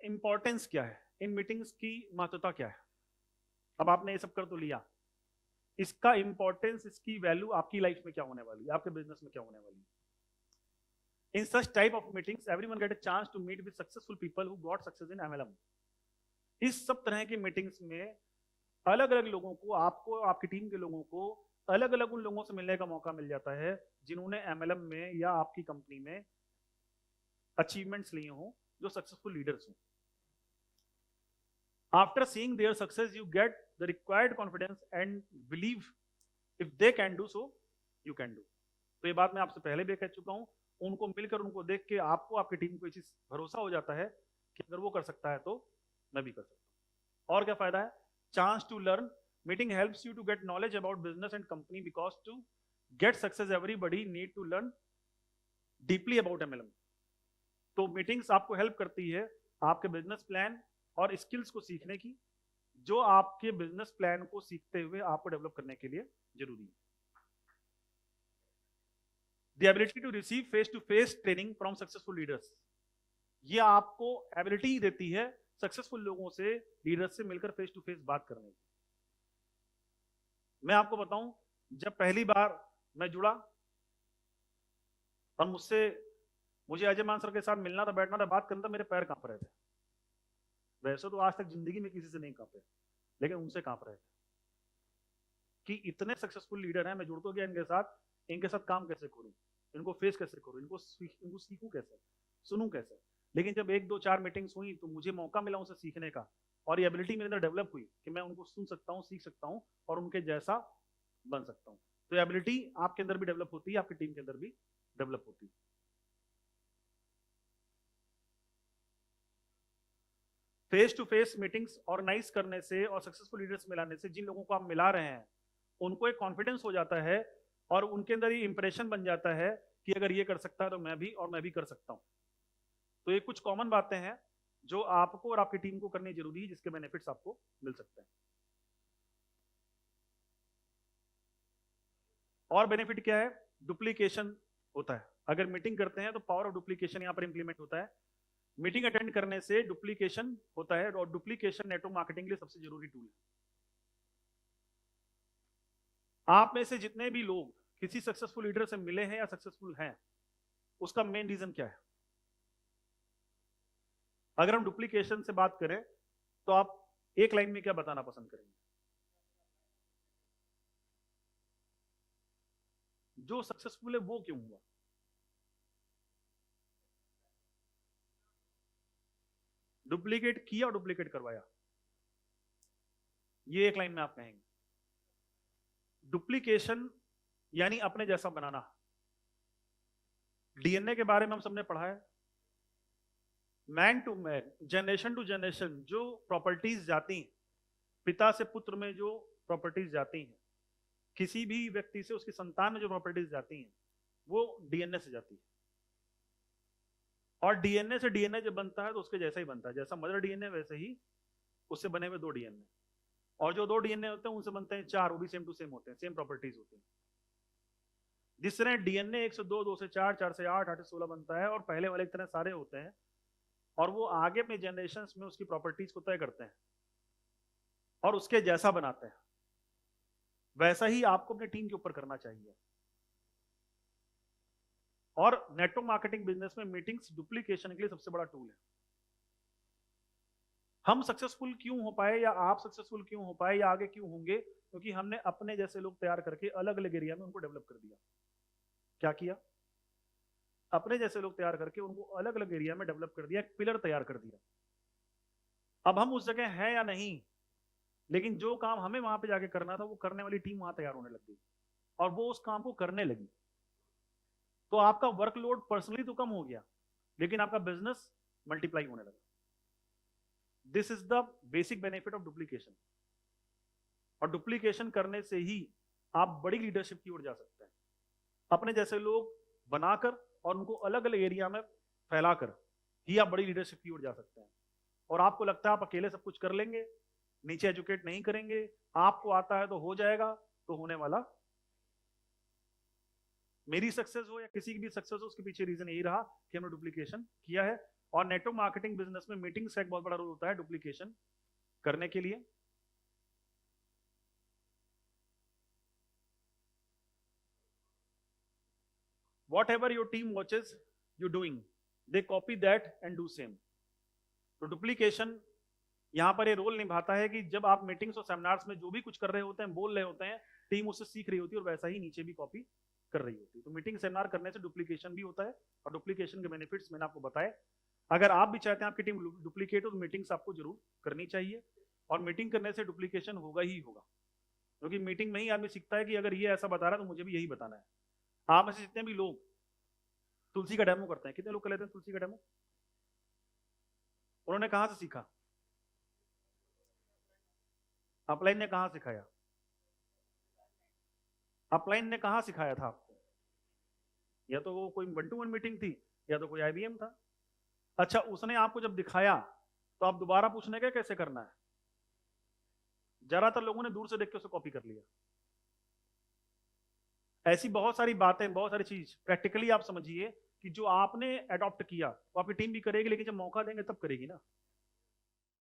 Importance क्या है, इन meetings की महत्वता क्या है। अब आपने ये सब कर तो लिया, इसका इंपॉर्टेंस, इसकी वैल्यू आपकी लाइफ में क्या होने वाली है, आपके बिजनेस में क्या होने वाली है। In such type of meetings, everyone get a chance to meet with successful people who got success in MLM. इस सब तरह की मीटिंग्स में अलग अलग लोगों को, आपको, आपकी टीम के लोगों को अलग अलग उन लोगों से मिलने का मौका मिल जाता है जिन्होंने MLM में या आपकी कंपनी में अचीवमेंट्स लिए हों, जो सक्सेसफुल लीडर्स हों। After seeing their success, you get the required confidence and believe if they can do so, you can do. तो ये बात मैं आपसे पहले भी कह चुका हूं, उनको मिलकर, उनको देख के आपको, आपकी टीम को ये चीज भरोसा हो जाता है कि अगर वो कर सकता है तो मैं भी कर सकता हूं। और क्या फायदा है? Chance to learn. Meeting helps you to get knowledge about business and company, because to get success everybody need to learn deeply about MLM। तो मीटिंग्स आपको हेल्प करती है आपके बिजनेस प्लान और स्किल्स को सीखने की, जो आपके बिजनेस प्लान को सीखते हुए आपको डेवलप करने के लिए जरूरी है। The ability to receive face-to-face training from successful leaders, ये आपको एबिलिटी देती है सक्सेसफुल लोगों से, लीडर्स से मिलकर फेस टू फेस बात करने की। मैं आपको बताऊं, जब पहली बार मैं जुड़ा और मुझे अजय मान सर के साथ मिलना था, बैठना था, बात करना था, मेरे पैर कांप रहे थे। वैसे तो आज तक जिंदगी में किसी से नहीं कांपे, लेकिन उनसे कांप रहे थे कि इतने सक्सेसफुल लीडर हैं, मैं जुड़ तो गया इनके साथ काम कैसे करूं, इनको फेस कैसे करूं, इनको सीखूं कैसे, सुनूं कैसे। लेकिन जब 1 2 4 मीटिंग्स हुई तो मुझे मौका मिला उनसे सीखने का, और ये एबिलिटी मेरे अंदर डेवलप हुई कि मैं उनको सुन सकता हूँ, सीख सकता हूँ और उनके जैसा बन सकता हूँ। तो एबिलिटी आपके अंदर भी डेवलप होती है, आपकी टीम के अंदर भी डेवलप होती है। Face to face meetings organise करने से और सक्सेसफुल लीडर्स मिलाने से जिन लोगों को आप मिला रहे हैं उनको एक कॉन्फिडेंस हो जाता है और उनके अंदर ये इंप्रेशन बन जाता है कि अगर ये कर सकता है तो मैं भी कर सकता हूं। तो ये कुछ कॉमन बातें हैं जो आपको और आपकी टीम को करनी जरूरी है, जिसके बेनिफिट्स आपको मिल सकते हैं। और बेनिफिट क्या है? डुप्लीकेशन होता है। अगर मीटिंग करते हैं तो पावर ऑफ डुप्लीकेशन यहां पर इंप्लीमेंट होता है। मीटिंग अटेंड करने से डुप्लीकेशन होता है, और डुप्लीकेशन नेटवर्क मार्केटिंग के लिए सबसे जरूरी टूल है। आप में से जितने भी लोग किसी सक्सेसफुल लीडर से मिले हैं या सक्सेसफुल हैं, उसका मेन रीजन क्या है? अगर हम डुप्लीकेशन से बात करें तो आप एक लाइन में क्या बताना पसंद करेंगे? जो सक्सेसफुल है वो क्यों हुआ? डुप्लीकेट किया और डुप्लीकेट करवाया, ये एक लाइन में आप कहेंगे। डुप्लीकेशन यानी अपने जैसा बनाना। डीएनए के बारे में हम सबने पढ़ा है। Man to man, generation to generation जो प्रॉपर्टीज जाती हैं, पिता से पुत्र में जो प्रॉपर्टीज जाती हैं, किसी भी व्यक्ति से उसकी संतान में जो प्रॉपर्टीज जाती हैं, वो डीएनए से जाती है। और डीएनए से डीएनए जब बनता है तो उसके जैसा ही बनता है, जैसा मदर डीएनए वैसे ही उससे बने हुए 2 डीएनए, और जो 2 डीएनए होते हैं उनसे बनते हैं 4, वो भी सेम टू सेम होते हैं, सेम प्रॉपर्टीज होती हैं। जिस तरह डीएनए 1 से 2, 2 से 4, 4 से 8, 8 से 16 बनता है, और पहले वाले की तरह सारे होते हैं, और वो आगे अपने जनरेशन में उसकी प्रॉपर्टीज को तय करते हैं और उसके जैसा बनाते हैं। वैसा ही आपको अपनी टीम के ऊपर करना चाहिए। और नेटवर्क मार्केटिंग बिजनेस में मीटिंग्स डुप्लीकेशन के लिए सबसे बड़ा टूल है। हम सक्सेसफुल क्यों हो पाए, या आप सक्सेसफुल क्यों हो पाए, या आगे क्यों होंगे? क्योंकि हमने अपने जैसे लोग तैयार करके अलग अलग एरिया में उनको डेवलप कर दिया। क्या किया? अपने जैसे लोग तैयार करके उनको अलग अलग एरिया में डेवलप कर दिया, एक पिलर तैयार कर दिया। अब हम उस जगह हैं या नहीं, लेकिन जो काम हमें वहां पे जाके करना था वो करने वाली टीम वहां तैयार होने लग गई, और वो उस काम को करने लगी। तो आपका वर्कलोड पर्सनली तो कम हो गया, लेकिन आपका बिजनेस मल्टीप्लाई होने लगा। This is the basic benefit of duplication. और डुप्लीकेशन करने से ही आप बड़ी लीडरशिप की ओर जा सकते हैं। अपने जैसे लोग बनाकर और उनको अलग अलग एरिया में फैलाकर ही आप बड़ी लीडरशिप की ओर जा सकते हैं। और आपको लगता है आप अकेले सब कुछ कर लेंगे, नीचे एजुकेट नहीं करेंगे, आपको आता है तो हो जाएगा, तो होने वाला। मेरी सक्सेस हो या किसी की भी सक्सेस हो, उसके पीछे रीजन यही रहा कि हमने डुप्लीकेशन किया है, और नेटवर्क मार्केटिंग बिजनेस में मीटिंग्स का एक बहुत बड़ा रोल होता है डुप्लीकेशन करने के लिए। Whatever your team watches you doing, they copy that and do same. तो डुप्लीकेशन यहाँ पर ये रोल निभाता है कि जब आप मीटिंग्स और सेमिनार्स में जो भी कुछ कर रहे होते हैं, बोल रहे होते हैं, टीम उससे सीख रही होती है और वैसा ही नीचे भी कॉपी कर रही होती है। तो मीटिंग सेमिनार करने से डुप्लीकेशन भी होता है, और डुप्लीकेशन के बेनिफिट्स मैंने आपको बताए। अगर आप भी चाहते हैं आपकी टीम डुप्लीकेट हो तो मीटिंग्स आपको जरूर करनी चाहिए, और मीटिंग करने से डुप्लीकेशन होगा ही होगा, क्योंकि मीटिंग में ही आदमी सीखता है कि अगर ये ऐसा बता रहा है तो मुझे भी यही बताना है। आप में से जितने भी लोग तुलसी का डेमो करते हैं, कितने लोग कर लेते हैं तुलसी का डेमो? उन्होंने कहां से सीखा? अपलाइन ने कहां सिखाया? अपलाइन ने कहां सिखाया था आपको? या तो वो कोई 1-to-1 मीटिंग थी, या तो कोई IBM था। अच्छा, उसने आपको जब दिखाया तो आप दोबारा पूछने के कैसे करना है? ज्यादातर लोगों ने दूर से देख के उसे कॉपी कर लिया। ऐसी बहुत सारी बातें, बहुत सारी चीज प्रैक्टिकली आप समझिए कि जो आपने अडॉप्ट किया वो आपकी टीम भी करेगी, लेकिन जब मौका देंगे तब करेगी ना।